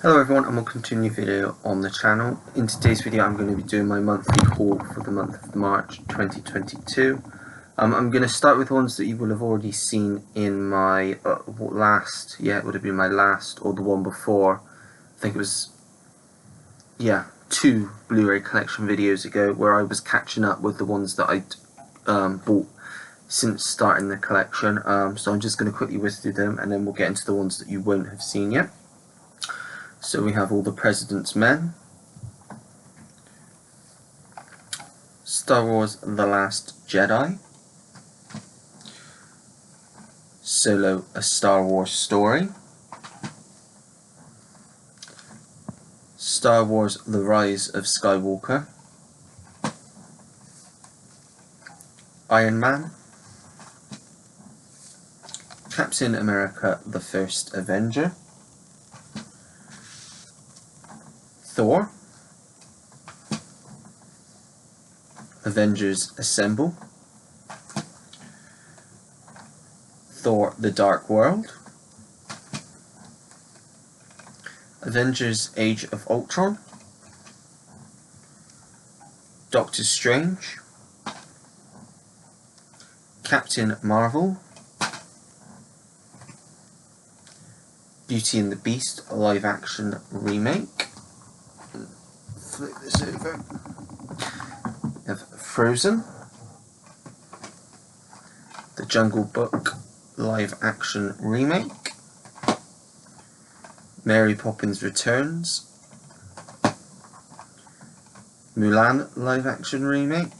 Hello everyone, and welcome to a new video on the channel. In today's video I'm going to be doing my monthly haul for the month of March 2022. I'm going to start with ones that you will have already seen in my last, it would have been my last or the one before. I think it was, two Blu-ray collection videos ago where I was catching up with the ones that I'd bought since starting the collection. So I'm just going to quickly whiz through them and then we'll get into the ones that you won't have seen yet. So we have All the President's Men, Star Wars The Last Jedi, Solo: A Star Wars Story, Star Wars The Rise of Skywalker, Iron Man, Captain America: The First Avenger, Thor, Avengers Assemble, Thor: The Dark World, Avengers Age of Ultron, Doctor Strange, Captain Marvel, Beauty and the Beast live action remake. Flip this over. We have Frozen, The Jungle Book live action remake, Mary Poppins Returns, Mulan live action remake,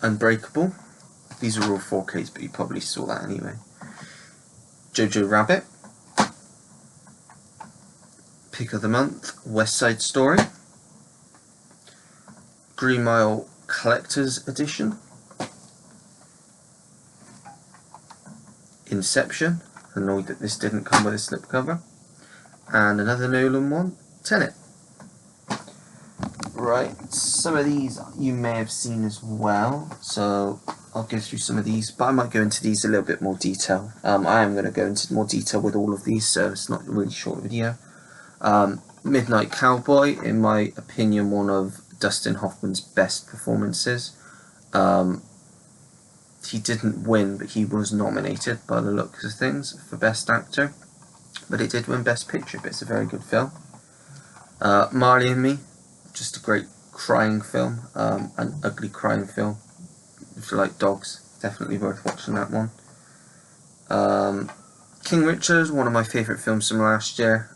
Unbreakable. These are all 4Ks, but you probably saw that anyway. Jojo Rabbit, Pick of the Month, West Side Story, Green Mile Collector's Edition, Inception, annoyed that this didn't come with a slipcover, and another Nolan one, Tenet. Right, some of these you may have seen as well, so I'll go through some of these, but I might go into these a little bit more detail. I am going to go into more detail with all of these, so it's not a really short video. Midnight Cowboy, in my opinion, one of Dustin Hoffman's best performances. He didn't win, but he was nominated by the looks of things for Best Actor, but it did win Best Picture, but it's a very good film. Marley and Me, just a great crying film, an ugly crying film. If you like dogs, definitely worth watching that one. King Richard, one of my favourite films from last year.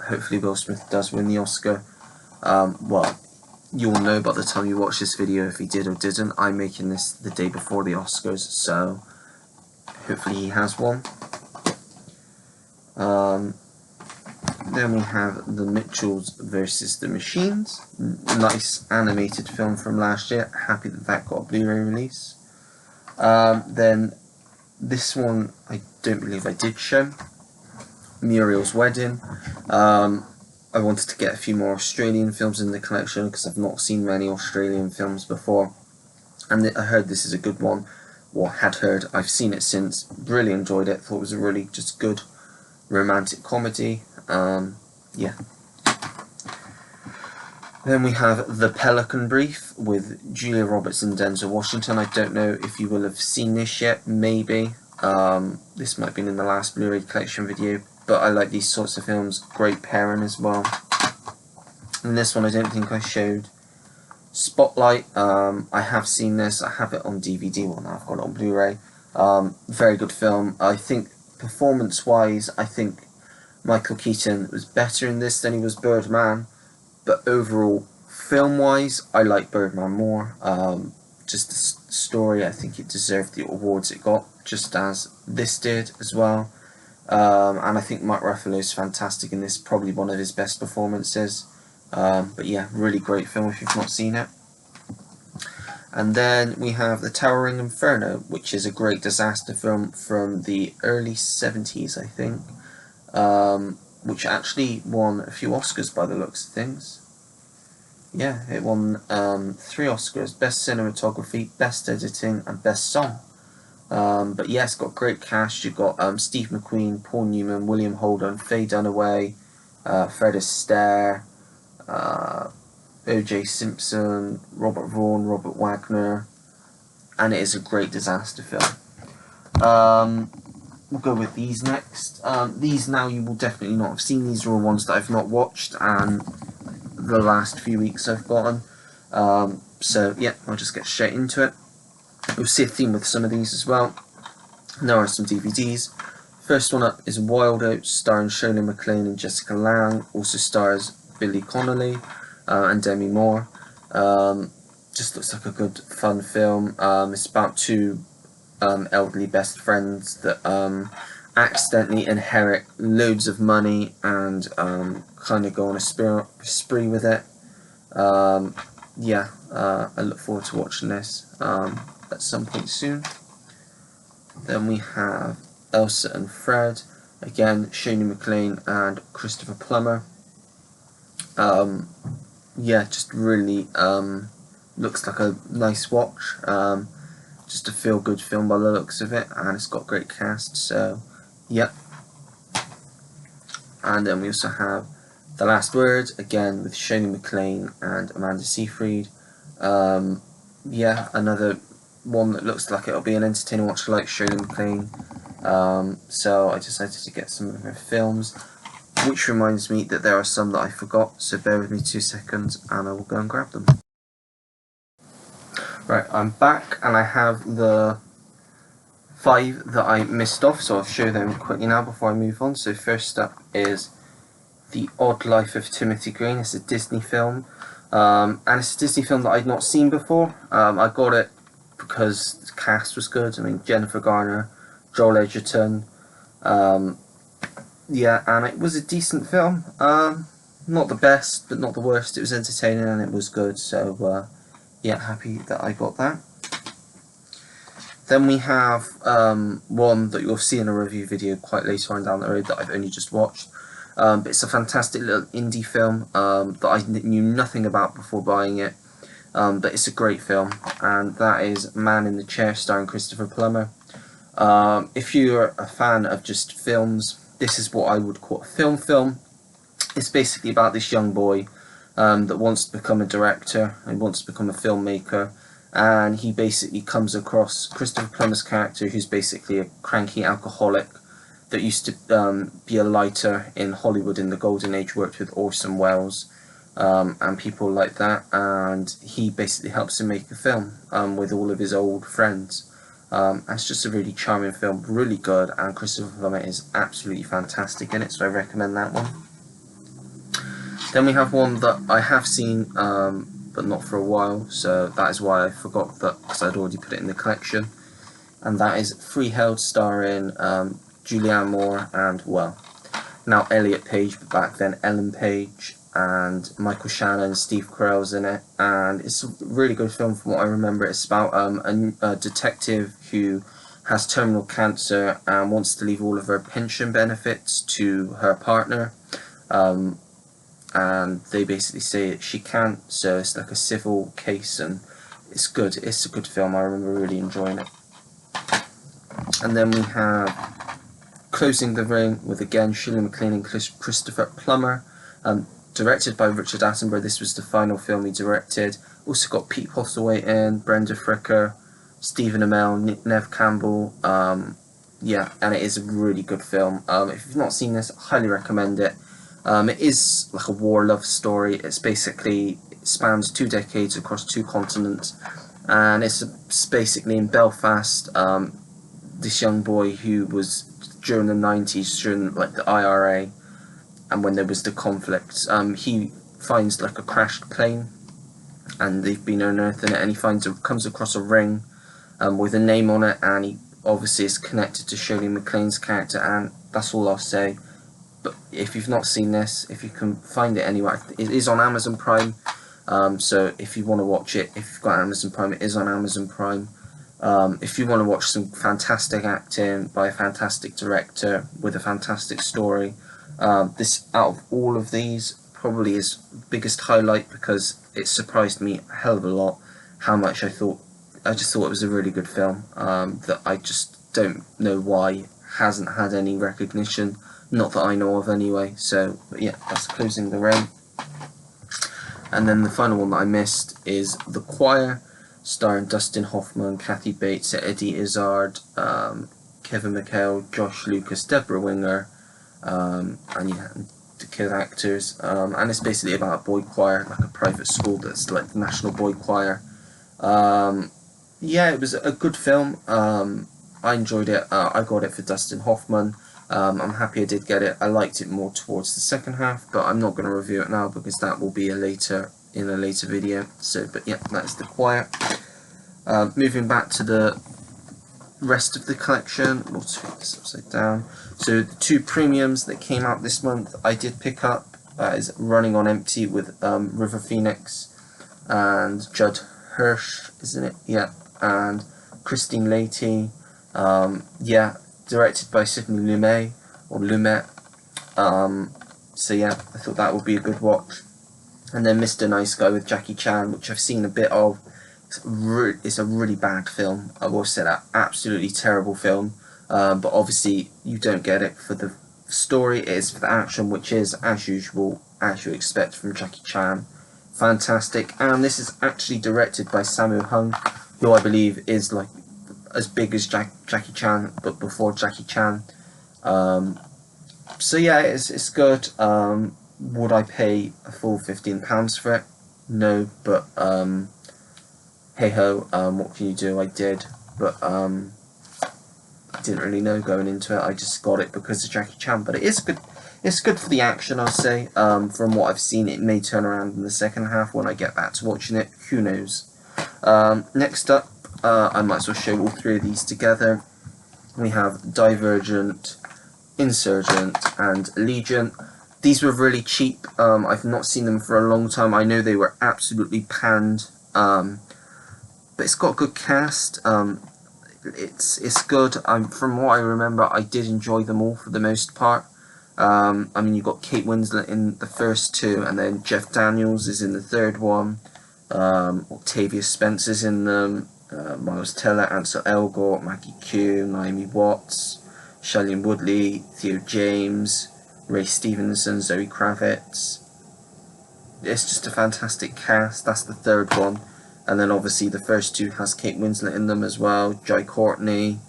Hopefully Will Smith does win the Oscar. Well, you'll know by the time you watch this video if he did or didn't. I'm making this the day before the Oscars, so hopefully he has one. Then we have The Mitchells versus the Machines. Nice animated film from last year. Happy that that got a Blu-ray release. Then this one I don't believe I did show. Muriel's Wedding. I wanted to get a few more Australian films in the collection because I've not seen many Australian films before, and I heard this is a good one, or had heard. I've seen it since, really enjoyed it, thought it was a really just good romantic comedy. Then we have The Pelican Brief with Julia Roberts and Denzel Washington. I don't know if you will have seen this yet, maybe. This might have been in the last Blu-ray collection video, but I like these sorts of films. Great pairing as well. And this one I don't think I showed. Spotlight, I have seen this. I have it on DVD. Well, now I've got it on Blu-ray. Very good film. I think performance-wise, I think Michael Keaton was better in this than he was Birdman. But overall, film-wise, I like Birdman more. Just the story, I think it deserved the awards it got, just as this did as well. And I think Mark Ruffalo is fantastic in this, probably one of his best performances. But yeah, really great film if you've not seen it. And then we have The Towering Inferno, which is a great disaster film from the early 70s, I think, which actually won a few Oscars by the looks of things. Yeah, it won 3 Oscars, Best Cinematography, Best Editing, and Best Song. But yeah, it's got a great cast. You've got Steve McQueen, Paul Newman, William Holden, Faye Dunaway, Fred Astaire, O.J. Simpson, Robert Vaughn, Robert Wagner, and it is a great disaster film. We'll go with these next. These now you will definitely not have seen. These are all ones that I've not watched, and the last few weeks I've gotten. So yeah, I'll just get straight into it. You'll see a theme with some of these as well. There are some DVDs. First one up is Wild Oats, starring Shirley MacLaine and Jessica Lange. Also stars Billy Connolly and Demi Moore. Just looks like a good, fun film. It's about two elderly best friends that accidentally inherit loads of money and kind of go on a spree with it. Yeah, I look forward to watching this at some point soon. Then we have Elsa and Fred, again Shirley MacLaine and Christopher Plummer. Yeah, just really looks like a nice watch. Just a feel-good film by the looks of it, and it's got a great cast. So, yep. And then we also have The Last Word, again with Shirley MacLaine and Amanda Seyfried. Yeah, another one that looks like it'll be an entertaining watch. I like Shirley MacLaine, so I decided to get some of her films, which reminds me that there are some that I forgot, so bear with me 2 seconds and I will go and grab them. Right, I'm back and I have the 5 that I missed off, so I'll show them quickly now before I move on. So first up is The Odd Life of Timothy Green. It's a Disney film, and it's a Disney film that I'd not seen before. I got it because the cast was good. I mean, Jennifer Garner, Joel Edgerton, yeah, and it was a decent film. Not the best, but not the worst. It was entertaining and it was good, so yeah, happy that I got that. Then we have one that you'll see in a review video quite later on down the road that I've only just watched. But it's a fantastic little indie film that I knew nothing about before buying it. But it's a great film, and that is Man in the Chair, starring Christopher Plummer. If you're a fan of just films, this is what I would call a film. It's basically about this young boy that wants to become a director and wants to become a filmmaker, and he basically comes across Christopher Plummer's character, who's basically a cranky alcoholic that used to be a lighter in Hollywood in the Golden Age, worked with Orson Welles and people like that, and he basically helps him make a film with all of his old friends. And it's just a really charming film, really good, and Christopher Plummer is absolutely fantastic in it, so I recommend that one. Then we have one that I have seen, but not for a while, so that is why I forgot that, because I'd already put it in the collection, and that is Freeheld, starring Julianne Moore and, well, now Elliot Page, but back then Ellen Page, and Michael Shannon and Steve Carell's in it, and it's a really good film from what I remember. It's about a detective who has terminal cancer and wants to leave all of her pension benefits to her partner, and they basically say that she can't, so it's like a civil case, and it's good. It's a good film. I remember really enjoying it. And then we have Closing the Ring with, again, Shirley MacLaine and Christopher Plummer, directed by Richard Attenborough. This was the final film he directed. Also got Pete Postlethwaite in, Brenda Fricker, Stephen Amell, Neve Campbell. Yeah, and it is a really good film. If you've not seen this, I highly recommend it. It is like a war love story. It spans 2 decades across 2 continents, and it's basically in Belfast. This young boy who was during the 90s, during like the IRA, and when there was the conflict, he finds like a crashed plane, and they've been unearthing it, and he comes across a ring with a name on it, and he obviously is connected to Shirley MacLaine's character, and that's all I'll say. But if you've not seen this, if you can find it anywhere, it is on Amazon Prime, so if you want to watch it, if you've got Amazon Prime, it is on Amazon Prime. If you want to watch some fantastic acting by a fantastic director with a fantastic story, this, out of all of these, probably is biggest highlight, because it surprised me a hell of a lot how much I thought I just thought it was a really good film that I just don't know why hasn't had any recognition, not that I know of anyway. So, but yeah, that's Closing the Rain. And then the final one that I missed is The Choir, starring Dustin Hoffman, Kathy Bates, Eddie Izzard, Kevin McHale, Josh Lucas, Deborah Winger, and yeah, the kid actors. And it's basically about a boy choir, like a private school that's like the National Boy Choir. Yeah, it was a good film. I enjoyed it. I got it for Dustin Hoffman. I'm happy I did get it. I liked it more towards the second half, but I'm not going to review it now because that will be in a later video. So, but yeah, that's The Choir. Moving back to the rest of the collection, we'll turn this upside down. So the two premiums that came out this month, I did pick up. Is Running on Empty with River Phoenix and Judd Hirsch, isn't it? Yeah, and Christine Leahy. Yeah, directed by Sidney Lumet or Lumet. So yeah, I thought that would be a good watch. And then Mr. Nice Guy with Jackie Chan, which I've seen a bit of. It's a really bad film. I will say that, absolutely terrible film. But obviously you don't get it for the story. It is for the action, which is as usual, as you expect from Jackie Chan. Fantastic. And this is actually directed by Sammo Hung, who I believe is like as big as Jackie Chan, but before Jackie Chan. So yeah, it's good. Would I pay a full £15 for it? No, but hey ho, what can you do? I did, but I didn't really know going into it. I just got it because of Jackie Chan. But it is good. It's good for the action, I'll say. From what I've seen, it may turn around in the second half when I get back to watching it. Who knows? Next up, I might as well show all three of these together. We have Divergent, Insurgent, and Allegiant. These were really cheap. I've not seen them for a long time. I know they were absolutely panned, but it's got a good cast. It's good. From what I remember, I did enjoy them all for the most part. I mean, you've got Kate Winslet in the first two, and then Jeff Daniels is in the third one. Octavia Spencer's in them. Miles Teller, Ansel Elgort, Maggie Q, Naomi Watts, Shailene Woodley, Theo James, Ray Stevenson, Zoe Kravitz. It's just a fantastic cast. That's the third one. And then obviously the first two has Kate Winslet in them as well, Jai Courtney.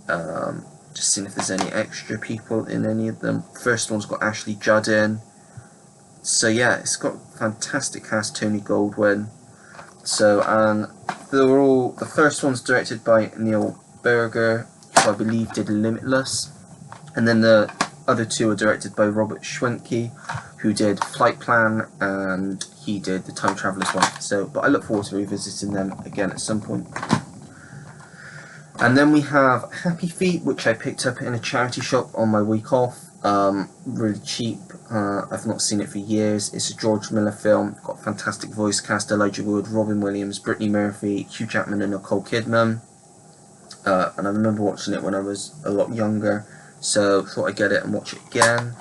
Just seeing if there's any extra people in any of them. First one's got Ashley Judd in. So yeah, it's got fantastic cast. Tony Goldwyn. So, and the first one's directed by Neil Berger, who I believe did Limitless, and then the other two are directed by Robert Schwenke, who did Flight Plan, and he did The Time Traveler's one. So, but I look forward to revisiting them again at some point. And then we have Happy Feet, which I picked up in a charity shop on my week off. Really cheap. I've not seen it for years. It's a George Miller film. Got a fantastic voice cast: Elijah Wood, Robin Williams, Brittany Murphy, Hugh Jackman, and Nicole Kidman. And I remember watching it when I was a lot younger, so thought I'd get it and watch it again.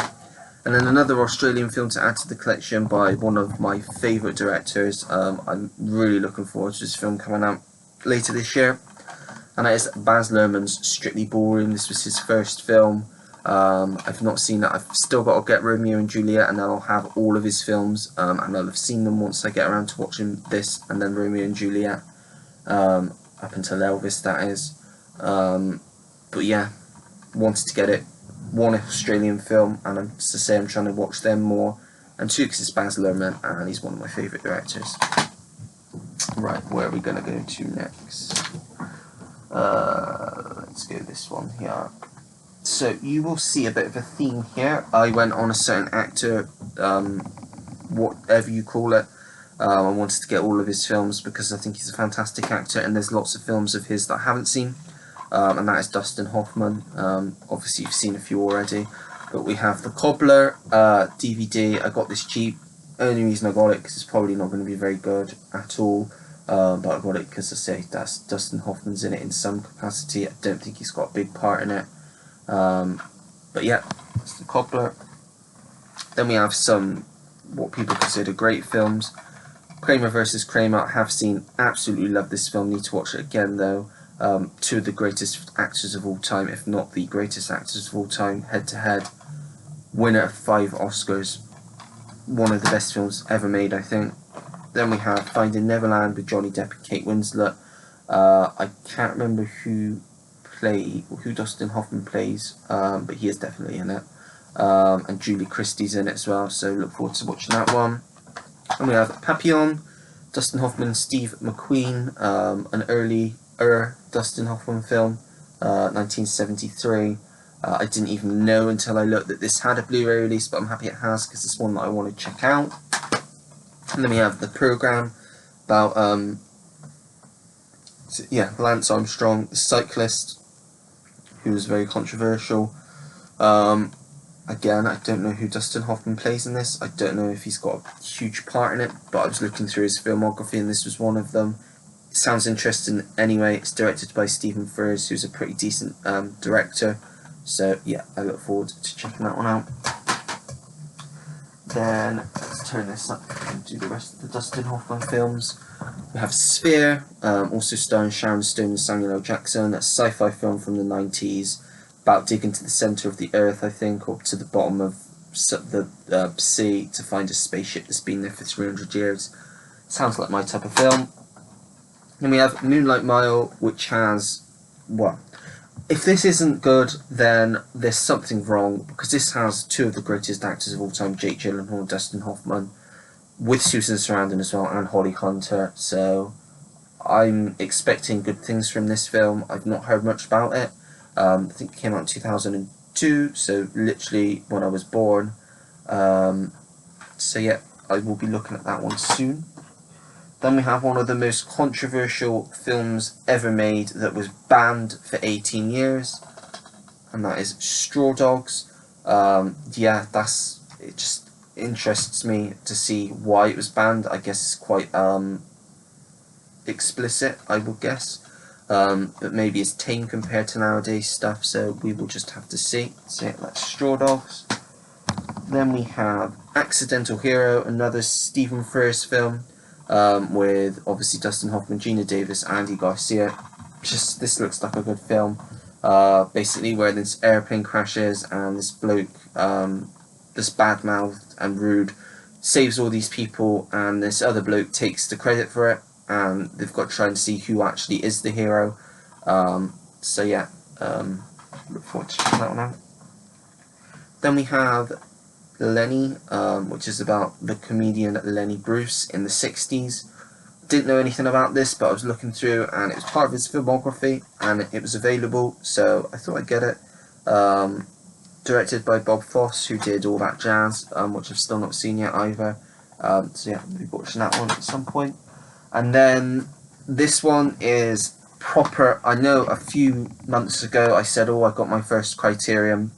And then another Australian film to add to the collection by one of my favourite directors. I'm really looking forward to this film coming out later this year, and that is Baz Luhrmann's Strictly Ballroom. This was his first film. I've not seen that. I've still got to get Romeo and Juliet, and then I'll have all of his films, and I'll have seen them once I get around to watching this, and then Romeo and Juliet, up until Elvis, that is. But yeah, wanted to get it. One Australian film, and I'm to say I'm trying to watch them more, and two because it's Baz Luhrmann and he's one of my favourite directors. Right, where are we going to go to next? Let's go this one here. So you will see a bit of a theme here. I went on a certain actor, whatever you call it. I wanted to get all of his films because I think he's a fantastic actor, and there's lots of films of his that I haven't seen. And that is Dustin Hoffman. Obviously you've seen a few already, but we have The Cobbler DVD. I got this cheap. Only reason I got it because it's probably not going to be very good at all, but I got it because I say that's Dustin Hoffman's in it in some capacity. I don't think he's got a big part in it, but yeah, that's The Cobbler. Then we have some what people consider great films. Kramer versus Kramer, I have seen, absolutely love this film, need to watch it again though. Two of the greatest actors of all time, if not the greatest actors of all time, head to head. Winner of 5 Oscars. One of the best films ever made, I think. Then we have Finding Neverland with Johnny Depp and Kate Winslet. I can't remember who Dustin Hoffman plays, but he is definitely in it. And Julie Christie's in it as well, so look forward to watching that one. And we have Papillon, Dustin Hoffman, Steve McQueen, an early Dustin Hoffman film, 1973. I didn't even know until I looked that this had a Blu-ray release, but I'm happy it has because it's one that I want to check out. And then we have The Program, about Lance Armstrong, the cyclist, who was very controversial. Again, I don't know who Dustin Hoffman plays in this. I don't know if he's got a huge part in it, but I was looking through his filmography and this was one of them. It sounds interesting anyway. It's directed by Stephen Frears, who's a pretty decent director. So yeah, I look forward to checking that one out. Then let's turn this up and do the rest of the Dustin Hoffman films. We have Sphere, also starring Sharon Stone and Samuel L. Jackson. A sci-fi film from the 90s, about digging to the centre of the Earth, I think, or to the bottom of the sea to find a spaceship that's been there for 300 years. Sounds like my type of film. Then we have Moonlight Mile, which has, well, if this isn't good, then there's something wrong, because this has two of the greatest actors of all time, Jake Gyllenhaal and Dustin Hoffman, with Susan Sarandon as well, and Holly Hunter, so I'm expecting good things from this film. I've not heard much about it. I think it came out in 2002, so literally when I was born. So yeah, I will be looking at that one soon. Then we have one of the most controversial films ever made that was banned for 18 years, and that is Straw Dogs. Yeah, it just interests me to see why it was banned. I guess it's quite explicit, I would guess. But maybe it's tame compared to nowadays stuff, so we will just have to see. So yeah, that's Straw Dogs. Then we have Accidental Hero, another Stephen Frears film, with obviously Dustin Hoffman, Gina Davis, Andy Garcia. This looks like a good film. Basically where this airplane crashes and this bloke, this bad-mouthed and rude, saves all these people, and this other bloke takes the credit for it, and they've got to try and see who actually is the hero. So yeah, look forward to checking that one out. Then we have Lenny, which is about the comedian Lenny Bruce in the 60s. Didn't know anything about this, but I was looking through and it was part of his filmography and it was available, so I thought I'd get it. Directed by Bob Fosse, who did All That Jazz, which I've still not seen yet either. So yeah, I'll be watching that one at some point. And then this one is proper. I know a few months ago I said, oh, I got my first Criterion,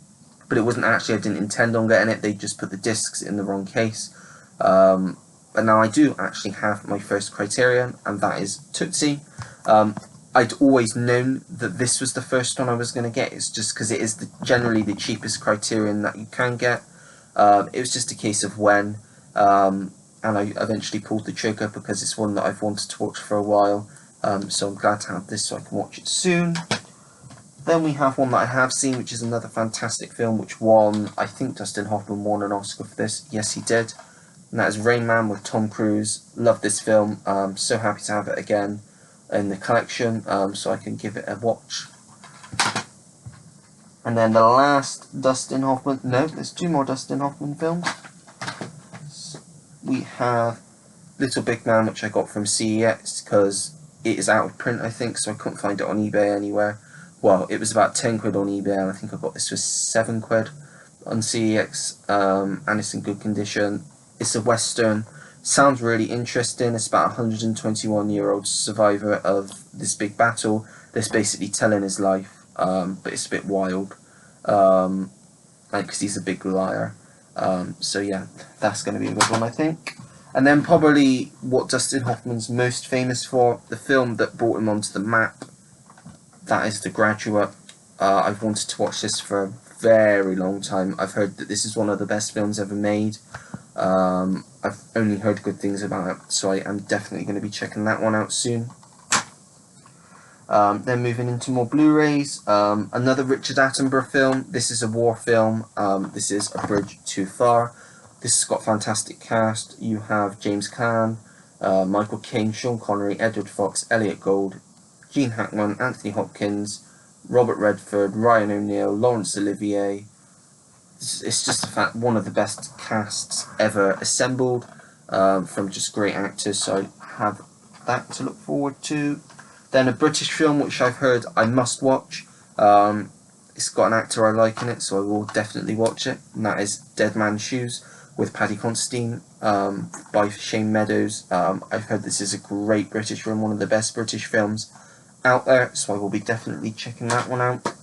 but it wasn't actually, I didn't intend on getting it, they just put the discs in the wrong case. But now I do actually have my first Criterion, and that is Tootsie. I'd always known that this was the first one I was going to get. It's just because it is generally the cheapest Criterion that you can get. It was just a case of when, and I eventually pulled the trigger because it's one that I've wanted to watch for a while. So I'm glad to have this so I can watch it soon. Then we have one that I have seen, which is another fantastic film, which won, I think Dustin Hoffman won an Oscar for this. Yes, he did. And that is Rain Man with Tom Cruise. Love this film. So happy to have it again in the collection, so I can give it a watch. And then the last Dustin Hoffman, no, there's two more Dustin Hoffman films. So we have Little Big Man, which I got from CEX because it is out of print, I think, so I couldn't find it on eBay anywhere. Well, it was about 10 quid on eBay, and I think I got this for 7 quid on CEX, and it's in good condition. It's a Western. Sounds really interesting. It's about a 121-year-old survivor of this big battle that's basically telling his life, but it's a bit wild, because he's a big liar. So yeah, that's going to be a good one, I think. And then probably what Dustin Hoffman's most famous for, the film that brought him onto the map, that is The Graduate. I've wanted to watch this for a very long time. I've heard that this is one of the best films ever made. I've only heard good things about it, so I am definitely going to be checking that one out soon. Then moving into more Blu-rays, another Richard Attenborough film. This is a war film. This is A Bridge Too Far. This has got a fantastic cast. You have James Caan, Michael Caine, Sean Connery, Edward Fox, Elliot Gould, Gene Hackman, Anthony Hopkins, Robert Redford, Ryan O'Neill, Laurence Olivier. It's just one of the best casts ever assembled, from just great actors, so I have that to look forward to. Then a British film which I've heard I must watch. It's got an actor I like in it, so I will definitely watch it, and that is Dead Man's Shoes with Paddy Considine, by Shane Meadows. I've heard this is a great British film, one of the best British films out there, so I will be definitely checking that one out.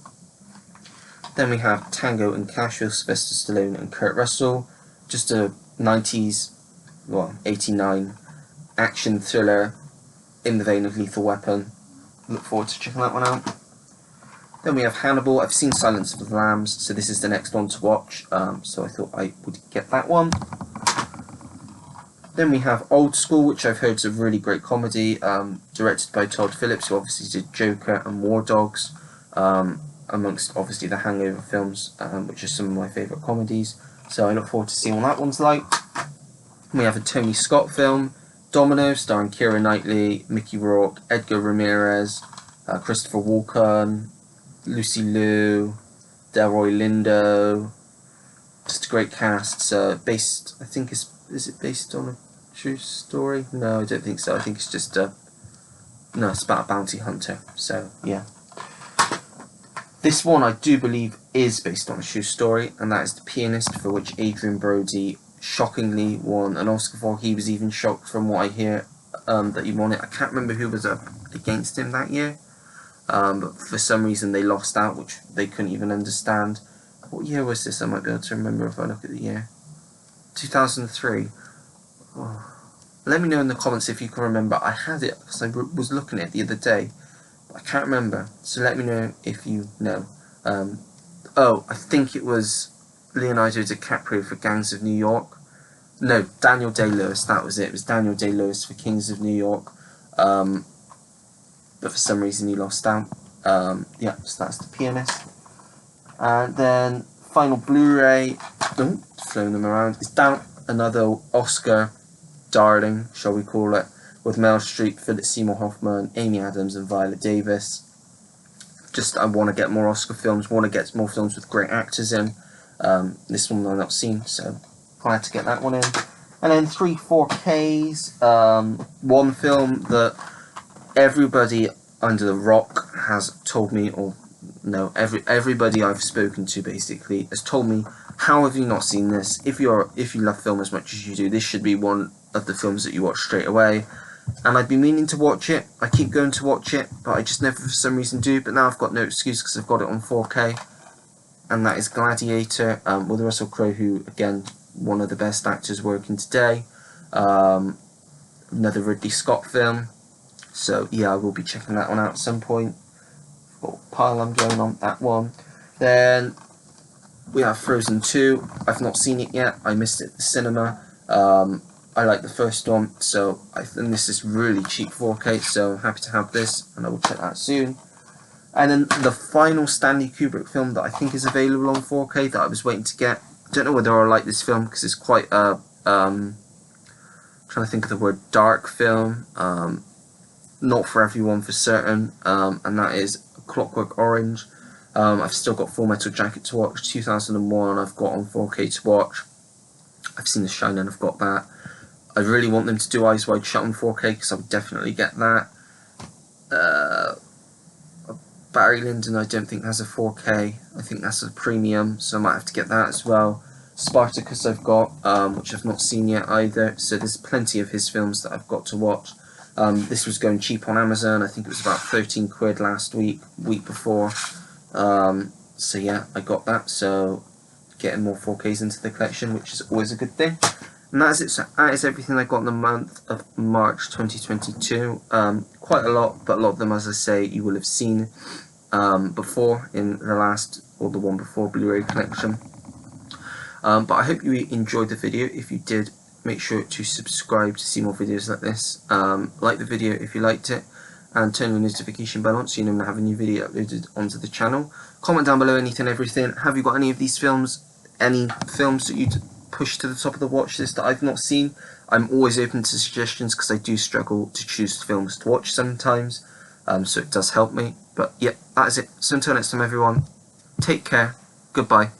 Then we have Tango and Cash with Sylvester Stallone and Kurt Russell. Just a 90s, well, 89 action thriller in the vein of Lethal Weapon. Look forward to checking that one out. Then we have Hannibal. I've seen Silence of the Lambs, so this is the next one to watch, so I thought I would get that one. Then we have Old School, which I've heard is a really great comedy, directed by Todd Phillips, who obviously did Joker and War Dogs, amongst obviously the Hangover films, which are some of my favourite comedies, so I look forward to seeing what that one's like. We have a Tony Scott film, Domino, starring Keira Knightley, Mickey Rourke, Edgar Ramirez, Christopher Walken, Lucy Liu, Delroy Lindo. Just a great cast. Based, I think is it based on a true story? No, I don't think so. I think it's just no, it's about a bounty hunter. So yeah. This one I do believe is based on a true story, and that is The Pianist, for which Adrien Brody shockingly won an Oscar for. He was even shocked, from what I hear, that he won it. I can't remember who was up against him that year, but for some reason they lost out, which they couldn't even understand. What year was this? I might be able to remember if I look at the year. 2003. Oh. Let me know in the comments if you can remember. I had it because I was looking at it the other day. I can't remember, so let me know if you know. Oh, I think it was Leonardo DiCaprio for Gangs of New York. No, Daniel Day-Lewis, that was it. It was Daniel Day-Lewis for Kings of New York. But for some reason he lost out. Yeah, so that's The Pianist. And then final Blu-ray, throwing them around, is Doubt, another Oscar darling, shall we call it, with Meryl Streep, Philip Seymour Hoffman, Amy Adams and Viola Davis. Just, I want to get more Oscar films, want to get more films with great actors in. This one I've not seen, so glad to get that one in. And then 3 4Ks, one film that everybody under the rock has told me, or no, everybody I've spoken to basically has told me, how have you not seen this? If you love film as much as you do, this should be one of the films that you watch straight away. And I'd been meaning to watch it. I keep going to watch it, but I just never for some reason do. But now I've got no excuse because I've got it on 4K. And that is Gladiator, with Russell Crowe, who, again, one of the best actors working today. Another Ridley Scott film. So yeah, I will be checking that one out at some point. Got a pile I'm going on that one. Then we have Frozen 2. I've not seen it yet. I missed it at the cinema. I like the first one, so I think this is really cheap 4K, so I'm happy to have this, and I will check that soon. And then the final Stanley Kubrick film that I think is available on 4K that I was waiting to get. I don't know whether I like this film because it's quite a trying to think of the word, dark film. Not for everyone for certain, and that is Clockwork Orange. I've still got Full Metal Jacket to watch. 2001 I've got on 4K to watch. I've seen The Shining, I've got that. I really want them to do Eyes Wide Shut on 4K because I would definitely get that. Barry Lyndon I don't think has a 4K. I think that's a premium, so I might have to get that as well. Spartacus I've got, which I've not seen yet either, so there's plenty of his films that I've got to watch. This was going cheap on Amazon. I think it was about 13 quid last week before. So yeah, I got that, so getting more 4Ks into the collection, which is always a good thing. And that's it. So that is everything I got in the month of March 2022. Quite a lot, but a lot of them, as I say, you will have seen before in the last, or the one before, Blu-ray collection. But I hope you enjoyed the video. If you did, make sure to subscribe to see more videos like this. Like the video if you liked it, and turn the notification bell on so you know when I have a new video uploaded onto the channel. Comment down below anything, everything. Have you got any of these films? Any films that you'd push to the top of the watch list that I've not seen? I'm always open to suggestions because I do struggle to choose films to watch sometimes, so it does help me. But yeah, that is it. So until next time, everyone, take care, goodbye.